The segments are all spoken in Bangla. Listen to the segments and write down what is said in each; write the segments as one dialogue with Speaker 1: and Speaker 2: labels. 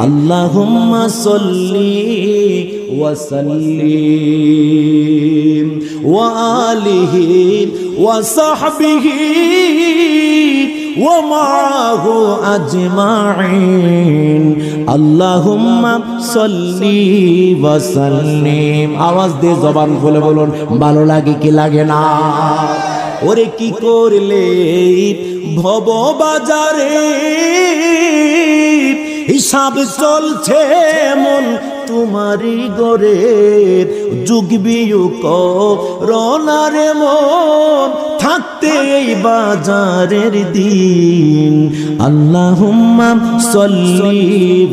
Speaker 1: আল্লাহুম্মা সাল্লি ওয়া সাল্লিম ওয়া আলিহি ওয়া সাহবিহি ওয়া মা'আহু আজমাইন আল্লাহুম্মা সাল্লি ওয়া সাল্লিম। আওয়াজ দিয়ে জবান খুলে বলুন, ভালো লাগে কি লাগে না? ওরে কি করলে ভব বাজারে হিসাব চলছে মন তোমারি গরে, যুগ বিয়োগ রনারে মন থাকতে এই বাজারের দিন। আল্লাহুম্মা সাল্লি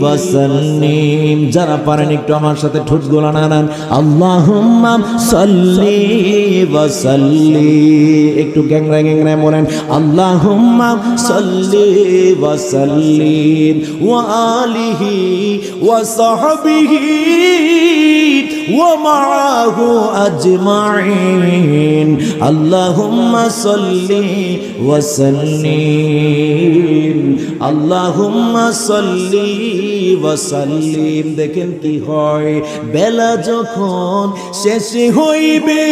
Speaker 1: ওয়া সাল্লিম। যারা পারেন একটু আমার সাথে ঠোঁট গোলা নাড়ান, আল্লাহুম্মা সাল্লি ওয়া সাল্লিম। একটু গ্যাংরা গ্যাংরায় বলেন, আল্লাহুম্মা সাল্লি ওয়া সাল্লিম ওয়া আলিহি ওয়া সাহবিহি ওয়া মা'আহু আজমাইন আল্লাহুম্মা সাল্লি ওয়া সাল্লিম আল্লাহুম্মা সাল্লি ওয়া সাল্লিম। দেখেন কি হয়, বেলা যখন শেষ হইবে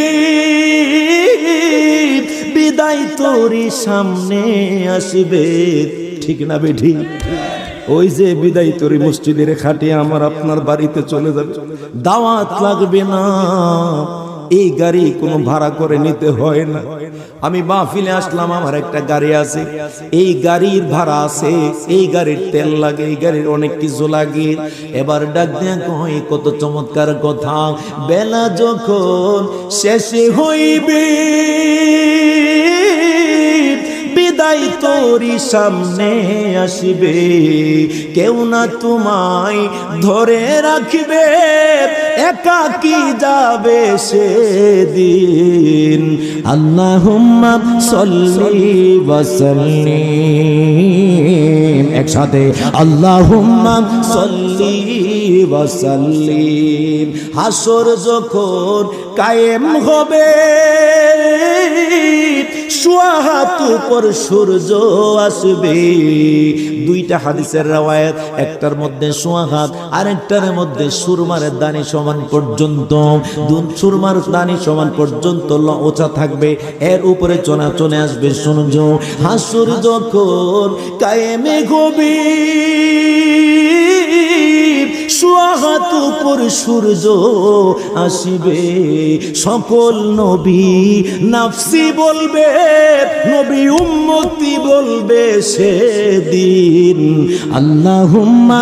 Speaker 1: বিদায় তোরি সামনে আসবে, ঠিক না বেঠি? ওই যে বিদায় তোরি মসজিদের খাটিয়ে আমার আপনার বাড়িতে চলে যাবে, দাওয়াত লাগবে না, এই গাড়ি কোনো ভাড়া করে নিতে হয় না। আমি মাহফিলে আসলাম, আমার একটা গাড়ি আছে, এই গাড়ির ভাড়া আছে, এই গাড়ির তেল লাগে, এই গাড়ির অনেক কিছু লাগে। এবার ডাক দেয়া কই, কত চমৎকার কথা, বেলা যখন শেষ হইবে বিদায় তোরি সামনে আসিবে, কেউ না তোমায় ধরে রাখবে, একাকী যাবে সেদিন। আল্লাহুম্মা সাল্লি ওয়া সাল্লিম। একসাথে আল্লাহুম্মা সাল্লি ওয়া সাল্লিম। হাসর যখন কায়েম হবে সুয়াহাত উপর সূর্য আসবে। দুইটা হাদিসের রওয়ায়াত, একটার মধ্যে সুয়াহাত, আরেকটার মধ্যে সুরমার দানি সমান পর্যন্ত, সুরমার দানি সমান পর্যন্ত ওচা থাকবে, এর উপরে চলে আসবে সূর্য। হাসর যখন কায়েমে হবে সুয়াহাত উপর সূর্য আসিবে, সকল নবী নাফসি বলবে, নবী উম্মতি বলবে সেদিন। আল্লাহুম্মা